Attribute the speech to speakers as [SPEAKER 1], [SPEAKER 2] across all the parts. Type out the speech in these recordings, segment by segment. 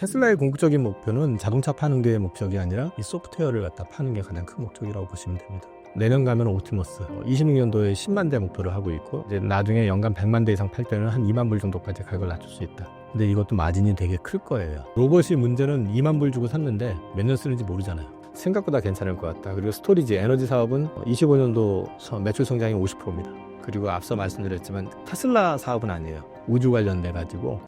[SPEAKER 1] 테슬라의 궁극적인 목표는 자동차 파는 게 목적이 아니라 이 소프트웨어를 갖다 파는 게 가장 큰 목적이라고 보시면 됩니다. 내년 가면 옵티머스 26년도에 10만 대 목표를 하고 있고, 이제 나중에 연간 100만 대 이상 팔 때는 한 2만 불 정도까지 가격을 낮출 수 있다. 근데 이것도 마진이 되게 클 거예요. 로봇이 문제는 2만 불 주고 샀는데 몇 년 쓰는지 모르잖아요. 생각보다 괜찮을 것 같다. 그리고 스토리지, 에너지 사업은 25년도 매출 성장이 50%입니다. 그리고 앞서 말씀드렸지만 테슬라 사업은 아니에요. 우주 관련돼 가지고.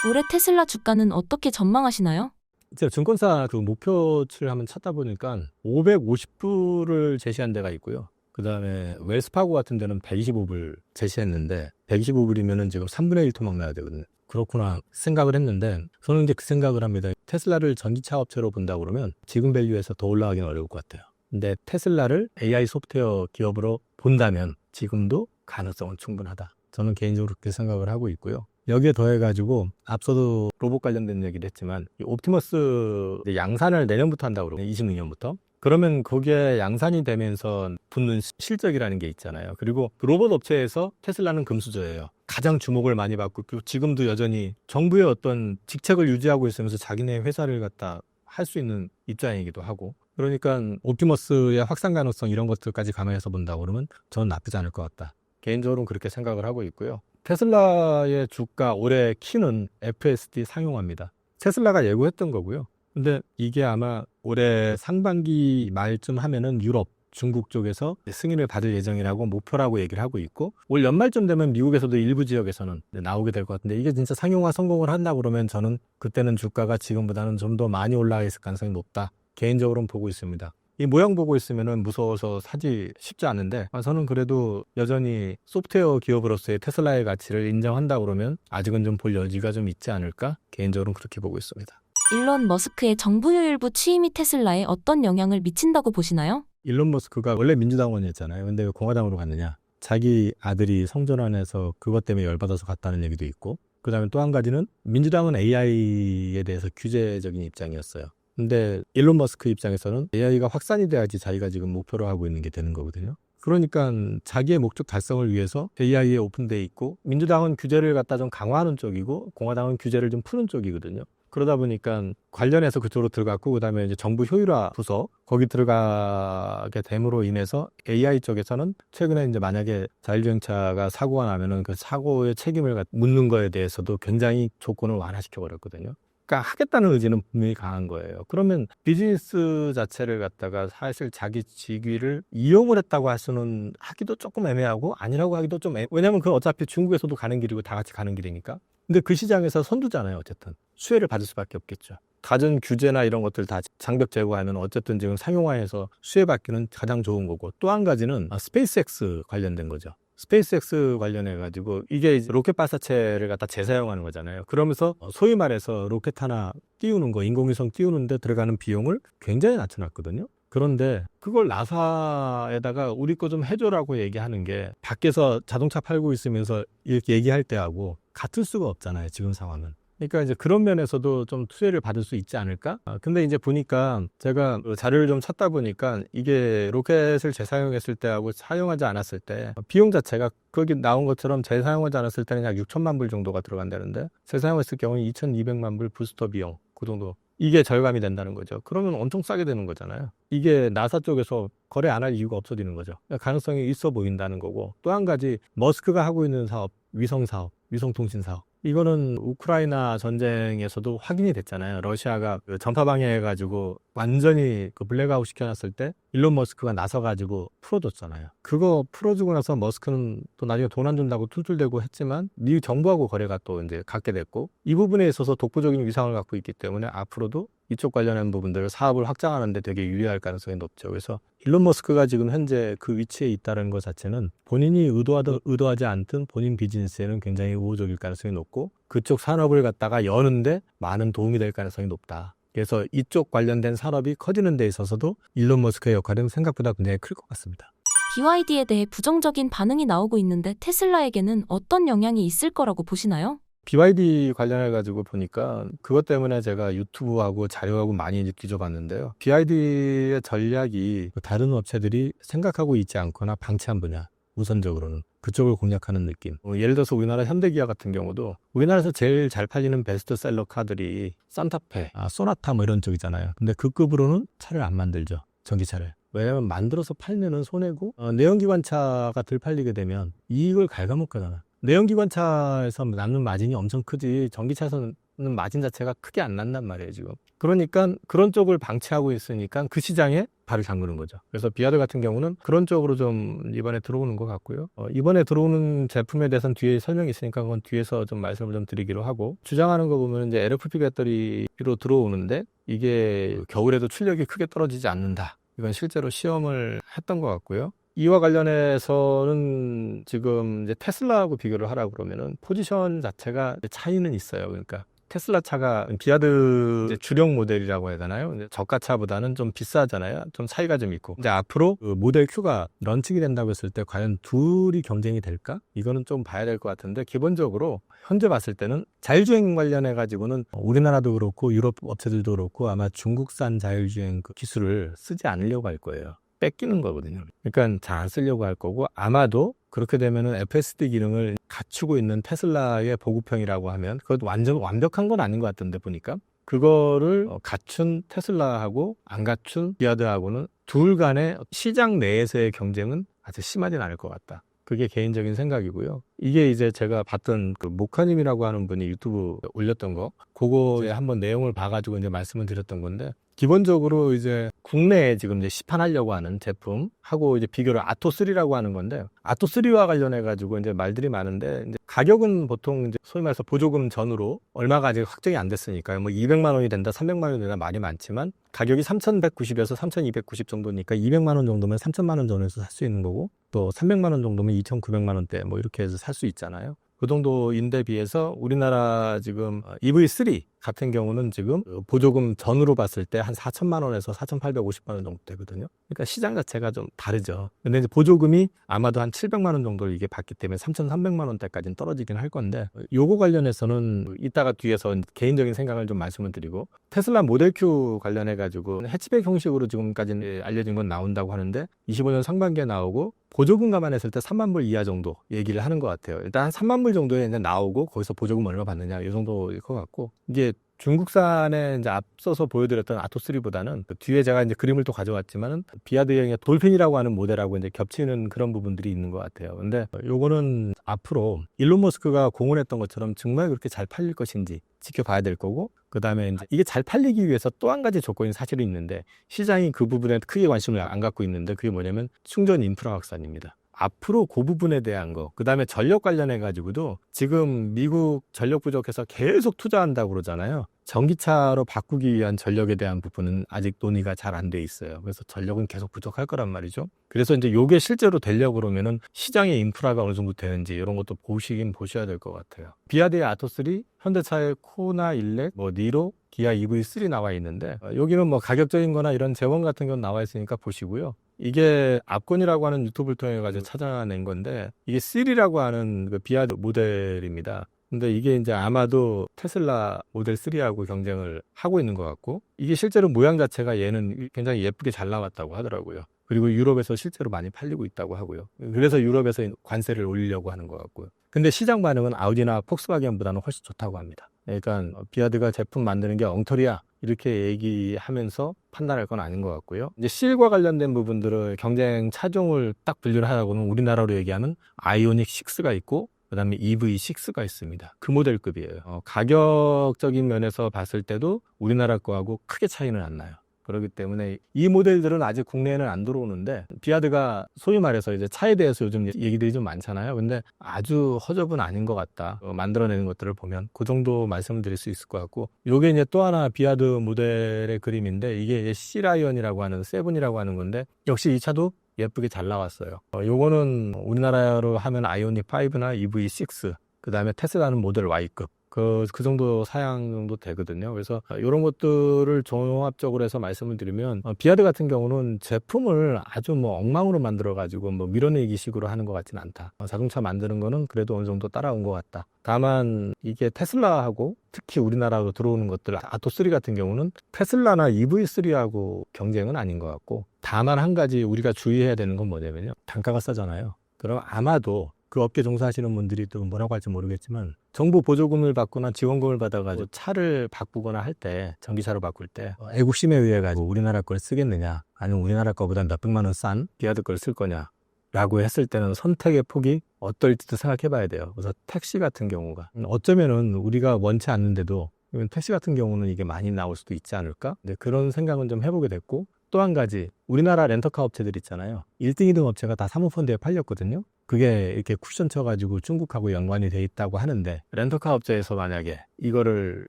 [SPEAKER 2] 올해 테슬라 주가는 어떻게 전망하시나요?
[SPEAKER 1] 제가 증권사 그 목표치를 한번 찾다 보니까 550불을 제시한 데가 있고요. 그 다음에 웰스파고 같은 데는 125불 제시했는데 125불이면은 지금 3분의 1 토막 나야 되거든요. 그렇구나 생각을 했는데, 저는 이제 그 생각을 합니다. 테슬라를 전기차 업체로 본다 그러면 지금 밸류에서 더 올라가기는 어려울 것 같아요. 근데 테슬라를 AI 소프트웨어 기업으로 본다면 지금도 가능성은 충분하다. 저는 개인적으로 그렇게 생각을 하고 있고요. 여기에 더해가지고 앞서도 로봇 관련된 얘기를 했지만 이 옵티머스 양산을 내년부터 한다고 그러고 26년부터. 그러면 거기에 양산이 되면서 붙는 실적이라는 게 있잖아요. 그리고 로봇 업체에서 테슬라는 금수저예요. 가장 주목을 많이 받고, 그리고 지금도 여전히 정부의 어떤 직책을 유지하고 있으면서 자기네 회사를 갖다 할 수 있는 입장이기도 하고, 그러니까 옵티머스의 확산 가능성 이런 것들까지 감안해서 본다고 그러면 저는 나쁘지 않을 것 같다. 개인적으로는 그렇게 생각을 하고 있고요. 테슬라의 주가 올해 키는 FSD 상용화입니다. 테슬라가 예고했던 거고요. 근데 이게 아마 올해 상반기 말쯤 하면은 유럽, 중국 쪽에서 승인을 받을 예정이라고 목표라고 얘기를 하고 있고, 올 연말쯤 되면 미국에서도 일부 지역에서는 나오게 될 것 같은데, 이게 진짜 상용화 성공을 한다 그러면 저는 그때는 주가가 지금보다는 좀 더 많이 올라가 있을 가능성이 높다. 개인적으로는 보고 있습니다. 이 모양 보고 있으면은 무서워서 사지 쉽지 않은데, 저는 그래도 여전히 소프트웨어 기업으로서의 테슬라의 가치를 인정한다 그러면 아직은 좀 볼 여지가 좀 있지 않을까? 개인적으로는 그렇게 보고 있습니다.
[SPEAKER 2] 일론 머스크의 정부유일부 취임이 테슬라에 어떤 영향을 미친다고 보시나요?
[SPEAKER 1] 일론 머스크가 원래 민주당원이었잖아요. 근데 왜 공화당으로 갔느냐? 자기 아들이 성전환해서 그것 때문에 열받아서 갔다는 얘기도 있고, 그 다음에 또 한 가지는 민주당은 AI에 대해서 규제적인 입장이었어요. 근데 일론 머스크 입장에서는 AI가 확산이 돼야지 자기가 지금 목표로 하고 있는 게 되는 거거든요. 그러니까 자기의 목적 달성을 위해서 AI에 오픈돼 있고, 민주당은 규제를 갖다 좀 강화하는 쪽이고 공화당은 규제를 좀 푸는 쪽이거든요. 그러다 보니까 관련해서 그쪽으로 들어갔고, 그 다음에 이제 정부 효율화 부서 거기 들어가게 됨으로 인해서 AI 쪽에서는 최근에 이제 만약에 자율주행차가 사고가 나면은 그 사고의 책임을 묻는 거에 대해서도 굉장히 조건을 완화시켜 버렸거든요. 그러니까 하겠다는 의지는 분명히 강한 거예요. 그러면 비즈니스 자체를 갖다가 사실 자기 직위를 이용을 했다고 할 수는 하기도 조금 애매하고, 아니라고 하기도 좀 왜냐면 그건 어차피 중국에서도 가는 길이고 다 같이 가는 길이니까. 근데 그 시장에서 선두잖아요. 어쨌든 수혜를 받을 수밖에 없겠죠. 갖은 규제나 이런 것들 다 장벽 제거하면 어쨌든 지금 상용화해서 수혜받기는 가장 좋은 거고, 또 한 가지는 스페이스X 관련된 거죠. 스페이스X 관련해 가지고 이게 로켓 발사체를 갖다 재사용하는 거잖아요. 그러면서 소위 말해서 로켓 하나 띄우는 거, 인공위성 띄우는데 들어가는 비용을 굉장히 낮춰놨거든요. 그런데 그걸 나사에다가 우리 거 좀 해줘라고 얘기하는 게 밖에서 자동차 팔고 있으면서 이렇게 얘기할 때하고 같을 수가 없잖아요, 지금 상황은. 그러니까 이제 그런 면에서도 좀 수혜를 받을 수 있지 않을까? 근데 이제 보니까 제가 자료를 좀 찾다 보니까 이게 로켓을 재사용했을 때하고 사용하지 않았을 때 비용 자체가 거기 나온 것처럼 재사용하지 않았을 때는 약 6천만 불 정도가 들어간다는데, 재사용했을 경우는 2,200만 불 부스터 비용, 그 정도. 이게 절감이 된다는 거죠. 그러면 엄청 싸게 되는 거잖아요. 이게 나사 쪽에서 거래 안 할 이유가 없어지는 거죠. 가능성이 있어 보인다는 거고, 또 한 가지 머스크가 하고 있는 사업, 위성 사업, 위성통신 사업. 이거는 우크라이나 전쟁에서도 확인이 됐잖아요. 러시아가 전파 방해해가지고 완전히 그 블랙아웃 시켜놨을 때 일론 머스크가 나서가지고 풀어줬잖아요. 그거 풀어주고 나서 머스크는 또 나중에 돈 안 준다고 툴툴대고 했지만 미국 정부하고 거래가 또 이제 갖게 됐고, 이 부분에 있어서 독보적인 위상을 갖고 있기 때문에 앞으로도 이쪽 관련한 부분들을 사업을 확장하는데 되게 유리할 가능성이 높죠. 그래서 일론 머스크가 지금 현재 그 위치에 있다는 것 자체는 본인이 의도하든 의도하지 않든 본인 비즈니스에는 굉장히 우호적일 가능성이 높고, 그쪽 산업을 갖다가 여는데 많은 도움이 될 가능성이 높다. 그래서 이쪽 관련된 산업이 커지는 데 있어서도 일론 머스크의 역할은 생각보다 굉장히 클 것 같습니다.
[SPEAKER 2] BYD에 대해 부정적인 반응이 나오고 있는데 테슬라에게는 어떤 영향이 있을 거라고 보시나요?
[SPEAKER 1] BYD 관련해가지고 보니까 그것 때문에 제가 유튜브하고 자료하고 많이 뒤져봤는데요. BYD의 전략이 다른 업체들이 생각하고 있지 않거나 방치한 분야, 우선적으로는. 그쪽을 공략하는 느낌. 예를 들어서 우리나라 현대기아 같은 경우도 우리나라에서 제일 잘 팔리는 베스트셀러 카들이 산타페, 소나타 뭐 이런 쪽이잖아요. 근데 그 급으로는 차를 안 만들죠. 전기차를. 왜냐면 만들어서 팔면은 손해고 내연기관차가 덜 팔리게 되면 이익을 갉아먹거나 내연기관차에서 남는 마진이 엄청 크지 전기차에서는 마진 자체가 크게 안 난단 말이에요 지금. 그러니까 그런 쪽을 방치하고 있으니까 그 시장에 발을 담그는 거죠. 그래서 비아드 같은 경우는 그런 쪽으로 좀 이번에 들어오는 것 같고요. 이번에 들어오는 제품에 대해서는 뒤에 설명이 있으니까 그건 뒤에서 좀 말씀을 좀 드리기로 하고, 주장하는 거 보면 이제 LFP 배터리로 들어오는데 이게 겨울에도 출력이 크게 떨어지지 않는다. 이건 실제로 시험을 했던 것 같고요. 이와 관련해서는 지금 이제 테슬라하고 비교를 하라고 그러면은 포지션 자체가 차이는 있어요. 그러니까 테슬라 차가 비아드 이제 주력 모델이라고 해야 되나요? 저가차보다는 좀 비싸잖아요. 좀 차이가 좀 있고. 이제 앞으로 그 모델 Q가 런칭이 된다고 했을 때 과연 둘이 경쟁이 될까? 이거는 좀 봐야 될 것 같은데, 기본적으로 현재 봤을 때는 자율주행 관련해 가지고는 우리나라도 그렇고 유럽 업체들도 그렇고 아마 중국산 자율주행 그 기술을 쓰지 않으려고 할 거예요. 뺏기는 거거든요. 그러니까 잘 안 쓰려고 할 거고, 아마도 그렇게 되면은 FSD 기능을 갖추고 있는 테슬라의 보급형이라고 하면, 그것도 완전 완벽한 건 아닌 것 같던데 보니까, 그거를 갖춘 테슬라하고 안 갖춘 비아드하고는 둘 간의 시장 내에서의 경쟁은 아주 심하진 않을 것 같다. 그게 개인적인 생각이고요. 이게 이제 제가 봤던 그 모카님이라고 하는 분이 유튜브 올렸던 거, 그거에 한번 내용을 봐가지고 이제 말씀을 드렸던 건데, 기본적으로 이제 국내에 지금 이제 시판하려고 하는 제품하고 이제 비교를 아토3라고 하는 건데, 아토3와 관련해가지고 이제 말들이 많은데, 이제 가격은 보통 이제 소위 말해서 보조금 전후로 얼마가 아직 확정이 안 됐으니까요. 뭐 200만 원이 된다, 300만 원이 된다 말이 많지만, 가격이 3,190에서 3,290 정도니까 200만 원 정도면 3,000만 원 전후에서 살 수 있는 거고, 또 300만 원 정도면 2,900만 원대 뭐 이렇게 해서 살 수 있잖아요. 그 정도인데 비해서 우리나라 지금 EV3 같은 경우는 지금 보조금 전후로 봤을 때 한 4천만 원에서 4,850만 원 정도 되거든요. 그러니까 시장 자체가 좀 다르죠. 근데 이제 보조금이 아마도 한 700만 원 정도를 이게 받기 때문에 3,300만 원대까지는 떨어지긴 할 건데, 요거 관련해서는 이따가 뒤에서 개인적인 생각을 좀 말씀을 드리고, 테슬라 모델 Q 관련해 가지고 해치백 형식으로 지금까지 알려진 건 나온다고 하는데 25년 상반기에 나오고 보조금 감안했을 때 3만 불 이하 정도 얘기를 하는 것 같아요. 일단 한 3만 불 정도에 이제 나오고 거기서 보조금 얼마 받느냐 이 정도일 것 같고, 이게 중국산에 이제 앞서서 보여드렸던 아토3보다는 그 뒤에 제가 이제 그림을 또 가져왔지만은 비아드형의 돌핀이라고 하는 모델하고 이제 겹치는 그런 부분들이 있는 것 같아요. 근데 요거는 앞으로 일론 머스크가 공언했던 것처럼 정말 그렇게 잘 팔릴 것인지 지켜봐야 될 거고, 그 다음에 이제 이게 잘 팔리기 위해서 또 한 가지 조건이 사실은 있는데, 시장이 그 부분에 크게 관심을 안 갖고 있는데, 그게 뭐냐면 충전 인프라 확산입니다. 앞으로 그 부분에 대한 거, 그 다음에 전력 관련해 가지고도 지금 미국 전력 부족해서 계속 투자한다고 그러잖아요. 전기차로 바꾸기 위한 전력에 대한 부분은 아직 논의가 잘 안 돼 있어요. 그래서 전력은 계속 부족할 거란 말이죠. 그래서 이제 요게 실제로 되려고 그러면은 시장의 인프라가 어느 정도 되는지 이런 것도 보셔야 될 것 같아요. 비아드의 아토3, 현대차의 코나 일렉, 뭐 니로, 기아 EV3 나와 있는데, 여기는 뭐 가격적인 거나 이런 재원 같은 건 나와 있으니까 보시고요. 이게 압권이라고 하는 유튜브를 통해 가지고 찾아낸 건데, 이게 C라고 하는 그 비아드 모델입니다. 근데 이게 이제 아마도 테슬라 모델 3하고 경쟁을 하고 있는 것 같고, 이게 실제로 모양 자체가 얘는 굉장히 예쁘게 잘 나왔다고 하더라고요. 그리고 유럽에서 실제로 많이 팔리고 있다고 하고요. 그래서 유럽에서 관세를 올리려고 하는 것 같고요. 근데 시장 반응은 아우디나 폭스바겐보다는 훨씬 좋다고 합니다. 그러니까 비아드가 제품 만드는 게 엉터리야 이렇게 얘기하면서 판단할 건 아닌 것 같고요. 이제 실과 관련된 부분들을 경쟁 차종을 딱 분류를 하라고는 우리나라로 얘기하면 아이오닉 6가 있고, 그 다음에 EV6가 있습니다. 그 모델급이에요. 가격적인 면에서 봤을 때도 우리나라 거하고 크게 차이는 안 나요. 그렇기 때문에 이 모델들은 아직 국내에는 안 들어오는데, 비아드가 소위 말해서 이제 차에 대해서 요즘 얘기들이 좀 많잖아요. 근데 아주 허접은 아닌 것 같다. 만들어내는 것들을 보면 그 정도 말씀을 드릴 수 있을 것 같고, 요게 이제 또 하나 비아드 모델의 그림인데, 이게 C라이언이라고 하는 세븐이라고 하는 건데, 역시 이 차도 예쁘게 잘 나왔어요. 요거는 우리나라로 하면 아이오닉 5나 EV6, 그 다음에 테슬라는 모델 Y급. 그 정도 사양 정도 되거든요. 그래서 이런 것들을 종합적으로 해서 말씀을 드리면, 비아드 같은 경우는 제품을 아주 뭐 엉망으로 만들어가지고 뭐 밀어내기 식으로 하는 것 같지는 않다. 자동차 만드는 거는 그래도 어느 정도 따라온 것 같다. 다만 이게 테슬라하고 특히 우리나라로 들어오는 것들, 아토3 같은 경우는 테슬라나 EV3하고 경쟁은 아닌 것 같고, 다만 한 가지 우리가 주의해야 되는 건 뭐냐면요. 단가가 싸잖아요. 그럼 아마도 그 업계 종사하시는 분들이 또 뭐라고 할지 모르겠지만 정부 보조금을 받거나 지원금을 받아가지고 차를 바꾸거나 할 때 전기차로 바꿀 때 애국심에 의해 가지고 우리나라 걸 쓰겠느냐 아니면 우리나라 거보다 몇백만 원 싼 기아드 걸 쓸 거냐 라고 했을 때는 선택의 폭이 어떨지도 생각해 봐야 돼요. 그래서 택시 같은 경우가 어쩌면은 우리가 원치 않는데도 택시 같은 경우는 이게 많이 나올 수도 있지 않을까? 근데 그런 생각은 좀 해보게 됐고 또 한 가지 우리나라 렌터카 업체들 있잖아요. 1등, 2등 업체가 다 사모펀드에 팔렸거든요. 그게 이렇게 쿠션 쳐가지고 중국하고 연관이 돼 있다고 하는데 렌터카 업체에서 만약에 이거를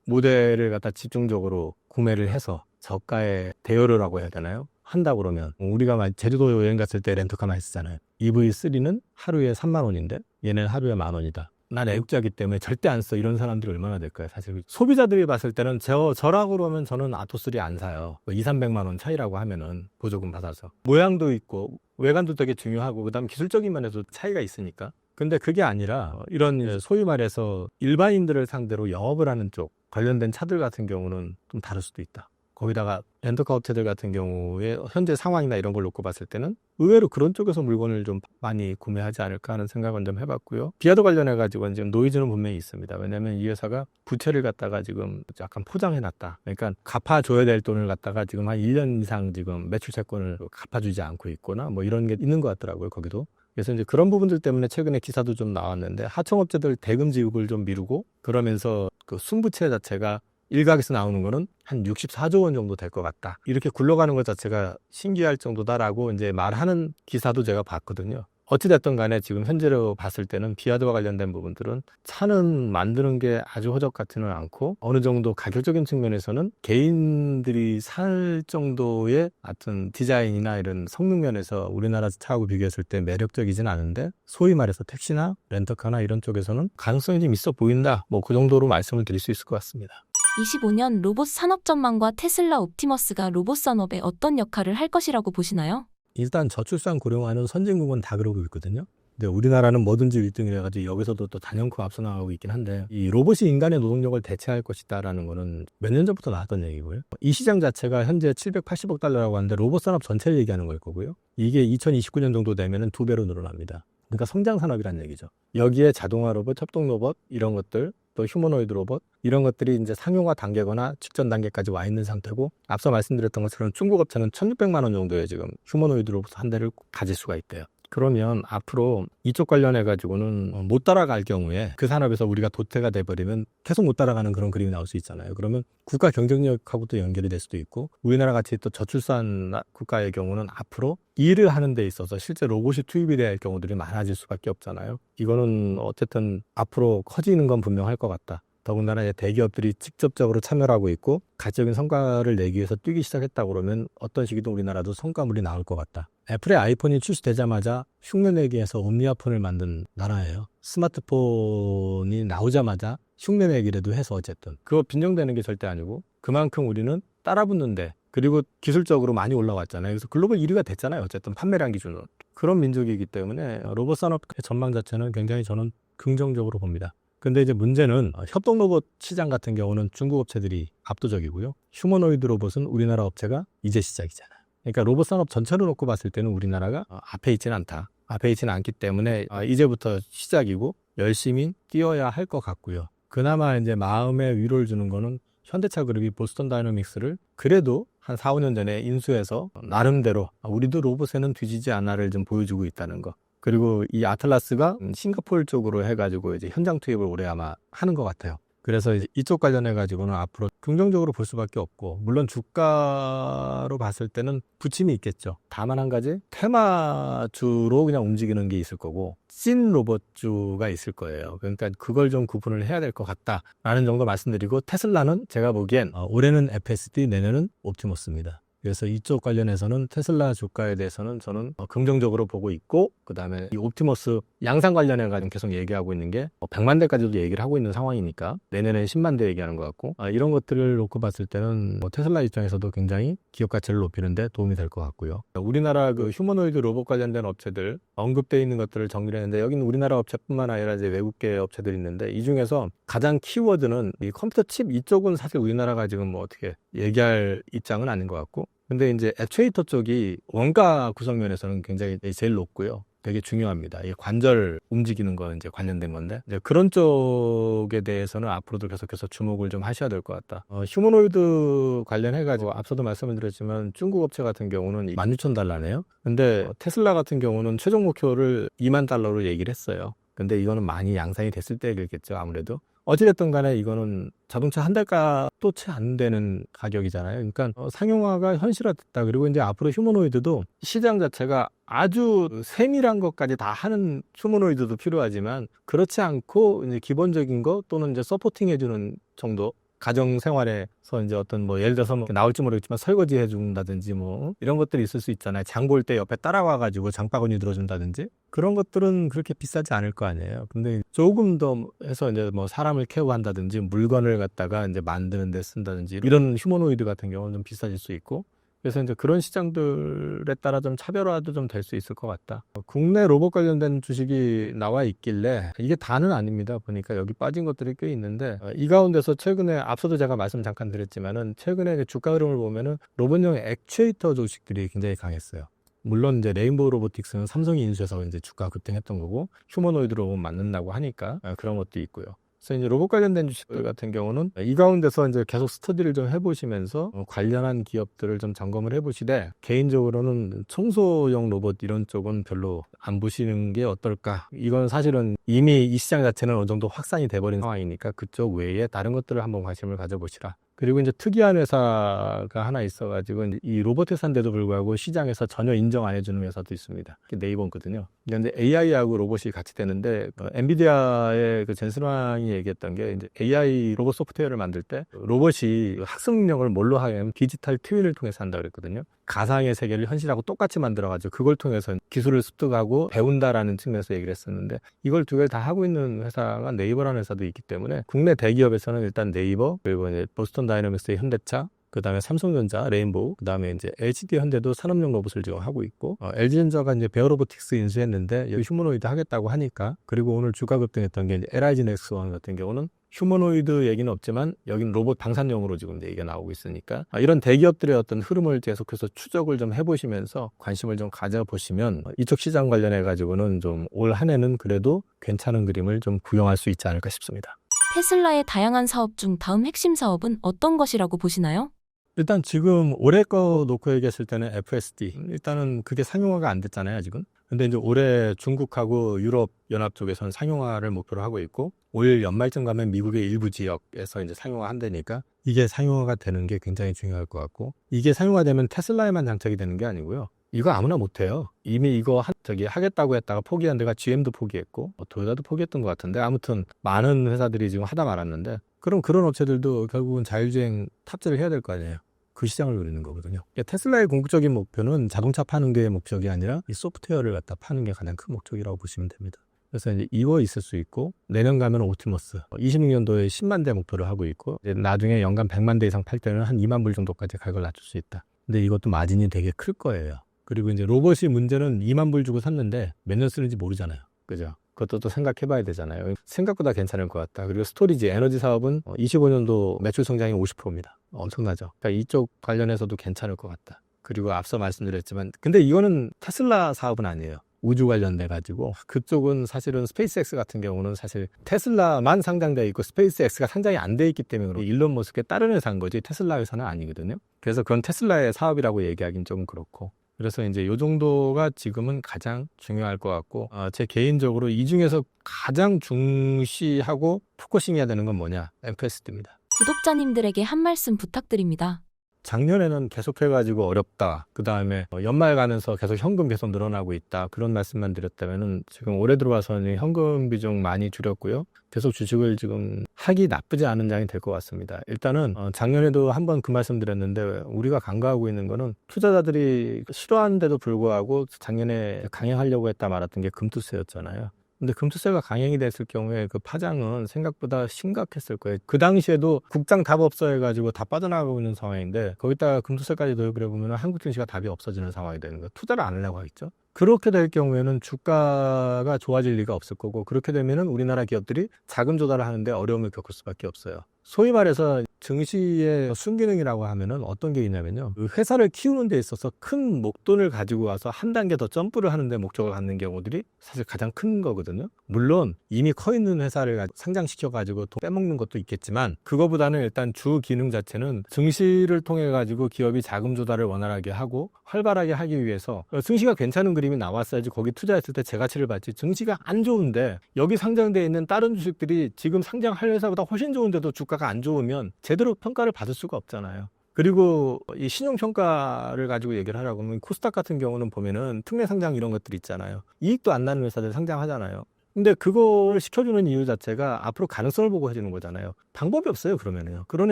[SPEAKER 1] 모델을 갖다 집중적으로 구매를 해서 저가에 대여료라고 해야 되나요? 한다 그러면 우리가 제주도 여행 갔을 때 렌터카만 했었잖아요. EV3는 하루에 3만 원인데 얘는 하루에 10,000원이다. 난 애국자이기 때문에 절대 안 써. 이런 사람들이 얼마나 될까요? 사실 소비자들이 봤을 때는 저라고 그러면 저는 아토3 안 사요. 200~300만 원 차이라고 하면은 보조금 받아서 모양도 있고 외관도 되게 중요하고 그다음 기술적인 면에도 차이가 있으니까. 근데 그게 아니라 이런 소위 말해서 일반인들을 상대로 영업을 하는 쪽 관련된 차들 같은 경우는 좀 다를 수도 있다. 거기다가 렌터카 업체들 같은 경우에 현재 상황이나 이런 걸 놓고 봤을 때는 의외로 그런 쪽에서 물건을 좀 많이 구매하지 않을까 하는 생각은 좀 해봤고요. 기아도 관련해가지고 지금 노이즈는 분명히 있습니다. 왜냐하면 이 회사가 부채를 갖다가 지금 약간 포장해놨다. 그러니까 갚아줘야 될 돈을 갖다가 지금 한 1년 이상 지금 매출 채권을 갚아주지 않고 있거나 뭐 이런 게 있는 것 같더라고요. 거기도. 그래서 이제 그런 부분들 때문에 최근에 기사도 좀 나왔는데 하청업체들 대금 지급을 좀 미루고 그러면서 그 순부채 자체가 일각에서 나오는 거는 한 64조 원 정도 될 것 같다. 이렇게 굴러가는 것 자체가 신기할 정도다라고 이제 말하는 기사도 제가 봤거든요. 어찌됐든 간에 지금 현재로 봤을 때는 기아드와 관련된 부분들은 차는 만드는 게 아주 허접 같지는 않고 어느 정도 가격적인 측면에서는 개인들이 살 정도의 하여튼 디자인이나 이런 성능 면에서 우리나라 차하고 비교했을 때 매력적이진 않은데 소위 말해서 택시나 렌터카나 이런 쪽에서는 가능성이 좀 있어 보인다. 뭐 그 정도로 말씀을 드릴 수 있을 것 같습니다.
[SPEAKER 2] 25년 로봇 산업 전망과 테슬라 옵티머스가 로봇 산업에 어떤 역할을 할 것이라고 보시나요?
[SPEAKER 1] 일단 저출산 고령화는 선진국은 다 그러고 있거든요. 근데 우리나라는 뭐든지 1등이라 가지고 여기서도 또 단연코 앞서 나가고 있긴 한데 이 로봇이 인간의 노동력을 대체할 것이다라는 거는 몇 년 전부터 나왔던 얘기고요. 이 시장 자체가 현재 780억 달러라고 하는데 로봇 산업 전체를 얘기하는 걸 거고요. 이게 2029년 정도 되면은 2배로 늘어납니다. 그러니까 성장 산업이라는 얘기죠. 여기에 자동화 로봇, 협동 로봇 이런 것들 또 휴머노이드 로봇 이런 것들이 이제 상용화 단계거나 직전 단계까지 와 있는 상태고 앞서 말씀드렸던 것처럼 중국 업체는 1,600만 원 정도의 지금 휴머노이드 로봇 한 대를 가질 수가 있대요. 그러면 앞으로 이쪽 관련해 가지고는 못 따라갈 경우에 그 산업에서 우리가 도태가 돼버리면 계속 못 따라가는 그런 그림이 나올 수 있잖아요. 그러면 국가 경쟁력하고도 연결이 될 수도 있고 우리나라 같이 또 저출산 국가의 경우는 앞으로 일을 하는 데 있어서 실제 로봇이 투입이 될 경우들이 많아질 수밖에 없잖아요. 이거는 어쨌든 앞으로 커지는 건 분명할 것 같다. 더군다나 이제 대기업들이 직접적으로 참여를 하고 있고 가치적인 성과를 내기 위해서 뛰기 시작했다 그러면 어떤 시기든 우리나라도 성과물이 나올 것 같다. 애플의 아이폰이 출시되자마자 흉내내기에서 옴니아폰을 만든 나라예요. 스마트폰이 나오자마자 흉내내기라도 해서 어쨌든 그거 빈정되는 게 절대 아니고 그만큼 우리는 따라붙는데 그리고 기술적으로 많이 올라왔잖아요. 그래서 글로벌 1위가 됐잖아요. 어쨌든 판매량 기준으로. 그런 민족이기 때문에 로봇 산업의 전망 자체는 굉장히 저는 긍정적으로 봅니다. 근데 이제 문제는 협동 로봇 시장 같은 경우는 중국 업체들이 압도적이고요. 휴머노이드 로봇은 우리나라 업체가 이제 시작이잖아요. 그러니까 로봇 산업 전체로 놓고 봤을 때는 우리나라가 앞에 있지는 않다. 앞에 있지는 않기 때문에 이제부터 시작이고 열심히 뛰어야 할 것 같고요. 그나마 이제 마음의 위로를 주는 거는 현대차 그룹이 보스턴 다이너믹스를 그래도 한 4, 5년 전에 인수해서 나름대로 우리도 로봇에는 뒤지지 않아를 좀 보여주고 있다는 거. 그리고 이 아틀라스가 싱가포르 쪽으로 해가지고 이제 현장 투입을 올해 아마 하는 것 같아요. 그래서 이제 이쪽 관련해가지고는 앞으로 긍정적으로 볼 수밖에 없고, 물론 주가로 봤을 때는 부침이 있겠죠. 다만 한 가지, 테마주로 그냥 움직이는 게 있을 거고, 찐 로봇주가 있을 거예요. 그러니까 그걸 좀 구분을 해야 될 것 같다라는 정도 말씀드리고, 테슬라는 제가 보기엔 올해는 FSD, 내년은 옵티머스입니다. 그래서 이쪽 관련해서는 테슬라 주가에 대해서는 저는 긍정적으로 보고 있고, 그 다음에 이 옵티머스 양산 관련해가지고 계속 얘기하고 있는 게 100만 대까지도 얘기를 하고 있는 상황이니까 내년에 10만 대 얘기하는 것 같고, 이런 것들을 놓고 봤을 때는 테슬라 입장에서도 굉장히 기업 가치를 높이는 데 도움이 될 것 같고요. 우리나라 그 휴머노이드 로봇 관련된 업체들 언급되어 있는 것들을 정리를 했는데, 여기는 우리나라 업체뿐만 아니라 이제 외국계 업체들이 있는데, 이 중에서 가장 키워드는 이 컴퓨터 칩 이쪽은 사실 우리나라가 지금 뭐 어떻게 얘기할 입장은 아닌 것 같고, 근데 이제 액추에이터 쪽이 원가 구성면에서는 굉장히 제일 높고요. 되게 중요합니다. 이 관절 움직이는 거 이제 관련된 건데 이제 그런 쪽에 대해서는 앞으로도 계속해서 주목을 좀 하셔야 될 것 같다. 휴머노이드 관련해가지고 앞서도 말씀을 드렸지만 중국 업체 같은 경우는 16,000달러네요. 근데 테슬라 같은 경우는 최종 목표를 2만 달러로 얘기를 했어요. 근데 이거는 많이 양산이 됐을 때 얘기겠죠, 아무래도. 어찌됐든 간에 이거는 자동차 한 달가도 채 안 되는 가격이잖아요. 그러니까 상용화가 현실화됐다. 그리고 이제 앞으로 휴머노이드도 시장 자체가 아주 세밀한 것까지 다 하는 휴머노이드도 필요하지만 그렇지 않고 이제 기본적인 거 또는 이제 서포팅 해주는 정도. 가정 생활에서 이제 어떤 뭐 예를 들어서 뭐 나올지 모르겠지만 설거지 해준다든지 뭐 이런 것들이 있을 수 있잖아요. 장 볼 때 옆에 따라와가지고 장바구니 들어준다든지 그런 것들은 그렇게 비싸지 않을 거 아니에요. 근데 조금 더 해서 이제 뭐 사람을 케어한다든지 물건을 갖다가 이제 만드는 데 쓴다든지 이런 휴머노이드 같은 경우는 좀 비싸질 수 있고 그래서 이제 그런 시장들에 따라 좀 차별화도 좀 될 수 있을 것 같다. 국내 로봇 관련된 주식이 나와 있길래 이게 다는 아닙니다. 보니까 여기 빠진 것들이 꽤 있는데 이 가운데서 최근에 앞서도 제가 말씀 잠깐 드렸지만은 최근에 주가 흐름을 보면은 로봇용 액추에이터 주식들이 굉장히 강했어요. 물론 이제 레인보우 로보틱스는 삼성이 인수해서 이제 주가 급등했던 거고 휴머노이드 로봇 만든다고 하니까 그런 것도 있고요. 그래서 이제 로봇 관련된 주식들 같은 경우는 이 가운데서 이제 계속 스터디를 좀 해보시면서 관련한 기업들을 좀 점검을 해보시되 개인적으로는 청소용 로봇 이런 쪽은 별로 안 보시는 게 어떨까. 이건 사실은 이미 이 시장 자체는 어느 정도 확산이 돼버린 상황이니까 그쪽 외에 다른 것들을 한번 관심을 가져보시라. 그리고 이제 특이한 회사가 하나 있어가지고 이 로봇 회사인데도 불구하고 시장에서 전혀 인정 안 해주는 회사도 있습니다. 네이버거든요. 근데 AI하고 로봇이 같이 되는데 엔비디아의 그 젠슨왕이 얘기했던 게 이제 AI 로봇 소프트웨어를 만들 때 로봇이 학습 능력을 뭘로 하냐면 디지털 트윈을 통해서 한다 그랬거든요. 가상의 세계를 현실하고 똑같이 만들어가지고 그걸 통해서 기술을 습득하고 배운다라는 측면에서 얘기를 했었는데 이걸 두 개를 다 하고 있는 회사가 네이버라는 회사도 있기 때문에 국내 대기업에서는 일단 네이버 그리고 이제 보스턴 다이너믹스의 현대차 그 다음에 삼성전자, 레인보우, 그 다음에 이제 HD 현대도 산업용 로봇을 지금 하고 있고, LG전자가 이제 베어로보틱스 인수했는데, 여기 휴머노이드 하겠다고 하니까, 그리고 오늘 주가 급등했던 게 이제 LIG 넥스원 같은 경우는 휴머노이드 얘기는 없지만, 여기는 로봇 방산용으로 지금 얘기가 나오고 있으니까, 이런 대기업들의 어떤 흐름을 계속해서 추적을 좀 해보시면서 관심을 좀 가져보시면, 이쪽 시장 관련해가지고는 좀 올 한 해는 그래도 괜찮은 그림을 좀 구경할 수 있지 않을까 싶습니다.
[SPEAKER 2] 테슬라의 다양한 사업 중 다음 핵심 사업은 어떤 것이라고 보시나요?
[SPEAKER 1] 일단 지금 올해 거 놓고 얘기했을 때는 FSD 일단은 그게 상용화가 안 됐잖아요 아직은. 근데 이제 올해 중국하고 유럽 연합 쪽에서는 상용화를 목표로 하고 있고 올 연말쯤 가면 미국의 일부 지역에서 이제 상용화 한다니까 이게 상용화가 되는 게 굉장히 중요할 것 같고 이게 상용화되면 테슬라에만 장착이 되는 게 아니고요. 이거 아무나 못해요. 이미 이거 하겠다고 했다가 포기한 데가 GM도 포기했고 토요타도 포기했던 것 같은데 아무튼 많은 회사들이 지금 하다 말았는데 그럼 그런 업체들도 결국은 자율주행 탑재를 해야 될 거 아니에요. 그 시장을 노리는 거거든요. 테슬라의 궁극적인 목표는 자동차 파는 게 목적이 아니라 이 소프트웨어를 갖다 파는 게 가장 큰 목적이라고 보시면 됩니다. 그래서 이제 이워 있을 수 있고 내년 가면 옵티머스 26년도에 10만 대 목표를 하고 있고 이제 나중에 연간 100만 대 이상 팔 때는 한 2만 불 정도까지 가격을 낮출 수 있다. 근데 이것도 마진이 되게 클 거예요. 그리고 이제 로봇이 문제는 2만 불 주고 샀는데 몇 년 쓰는지 모르잖아요. 그죠? 그것도 또 생각해 봐야 되잖아요. 생각보다 괜찮을 것 같다. 그리고 스토리지, 에너지 사업은 25년도 매출 성장이 50%입니다. 엄청나죠? 그러니까 이쪽 관련해서도 괜찮을 것 같다. 그리고 앞서 말씀드렸지만 근데 이거는 테슬라 사업은 아니에요. 우주 관련돼 가지고 그쪽은 사실은 스페이스X 같은 경우는 사실 테슬라만 상장돼 있고 스페이스X가 상장이 안 돼 있기 때문에 일론 머스크의 다른 회사인 거지 테슬라 회사는 아니거든요. 그래서 그건 테슬라의 사업이라고 얘기하기는 좀 그렇고 그래서 이제 요 정도가 지금은 가장 중요할 것 같고 제 개인적으로 이 중에서 가장 중시하고 포커싱해야 되는 건 뭐냐? FSD입니다.
[SPEAKER 2] 구독자님들에게 한 말씀 부탁드립니다.
[SPEAKER 1] 작년에는 계속해가지고 어렵다. 그 다음에 연말 가면서 계속 현금 계속 늘어나고 있다. 그런 말씀만 드렸다면은 지금 올해 들어와서는 현금 비중 많이 줄였고요. 계속 주식을 지금 하기 나쁘지 않은 장이 될 것 같습니다. 일단은 작년에도 한번 그 말씀 드렸는데 우리가 간과하고 있는 거는 투자자들이 싫어하는데도 불구하고 작년에 강행하려고 했다 말았던 게 금투세였잖아요. 근데 금투세가 강행이 됐을 경우에 그 파장은 생각보다 심각했을 거예요. 그 당시에도 국장 답 없어 해가지고 다 빠져나가고 있는 상황인데 거기다가 금투세까지 더해버려 보면 한국 증시가 답이 없어지는 상황이 되는 거예요. 투자를 안 하려고 하겠죠. 그렇게 될 경우에는 주가가 좋아질 리가 없을 거고 그렇게 되면은 우리나라 기업들이 자금 조달을 하는데 어려움을 겪을 수밖에 없어요. 소위 말해서 증시의 순기능이라고 하면은 어떤 게 있냐면요. 그 회사를 키우는 데 있어서 큰 목돈을 가지고 와서 한 단계 더 점프를 하는데 목적을 갖는 경우들이 사실 가장 큰 거거든요. 물론 이미 커 있는 회사를 상장시켜가지고 돈 빼먹는 것도 있겠지만 그거보다는 일단 주 기능 자체는 증시를 통해 가지고 기업이 자금 조달을 원활하게 하고 활발하게 하기 위해서 증시가 괜찮은 그림이 나왔어야지 거기 투자했을 때 재가치를 받지. 증시가 안 좋은데 여기 상장되어 있는 다른 주식들이 지금 상장할 회사보다 훨씬 좋은데도 주가가 안 좋으면 제대로 평가를 받을 수가 없잖아요. 그리고 이 신용평가를 가지고 얘기를 하라고 하면 코스닥 같은 경우는 보면은 특례 상장 이런 것들 있잖아요. 이익도 안 나는 회사들 상장하잖아요. 근데 그걸 시켜주는 이유 자체가 앞으로 가능성을 보고 해주는 거잖아요. 방법이 없어요, 그러면요. 그런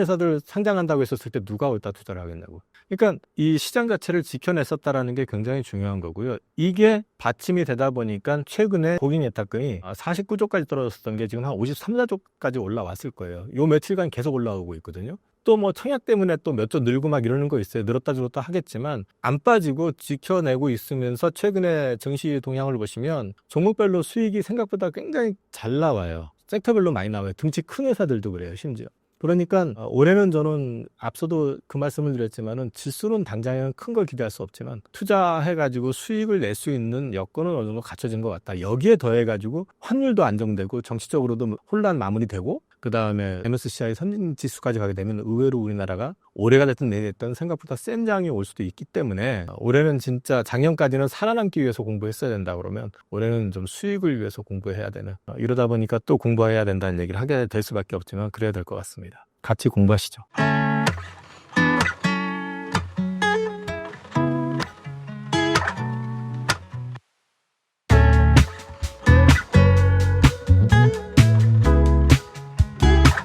[SPEAKER 1] 회사들 상장한다고 했었을 때 누가 어디다 투자를 하겠냐고. 그러니까 이 시장 자체를 지켜냈었다라는 게 굉장히 중요한 거고요. 이게 받침이 되다 보니까 최근에 고객 예탁금이 49조까지 떨어졌었던 게 지금 한 53조까지 올라왔을 거예요. 요 며칠간 계속 올라오고 있거든요. 또 뭐 청약 때문에 또 몇 조 늘고 막 이러는 거 있어요. 늘었다 줄었다 하겠지만 안 빠지고 지켜내고 있으면서 최근에 증시 동향을 보시면 종목별로 수익이 생각보다 굉장히 잘 나와요. 섹터별로 많이 나와요. 등치 큰 회사들도 그래요, 심지어. 그러니까 올해는 저는 앞서도 그 말씀을 드렸지만은 질수는 당장은 큰 걸 기대할 수 없지만 투자해가지고 수익을 낼 수 있는 여건은 어느 정도 갖춰진 것 같다. 여기에 더해가지고 환율도 안정되고 정치적으로도 혼란 마무리되고 그 다음에 MSCI 선진지수까지 가게 되면 의외로 우리나라가 올해가 됐든 내년 됐든 생각보다 센 장이 올 수도 있기 때문에 올해는 진짜 작년까지는 살아남기 위해서 공부했어야 된다 그러면 올해는 좀 수익을 위해서 공부해야 되는 이러다 보니까 또 공부해야 된다는 얘기를 하게 될 수밖에 없지만 그래야 될 것 같습니다. 같이 공부하시죠.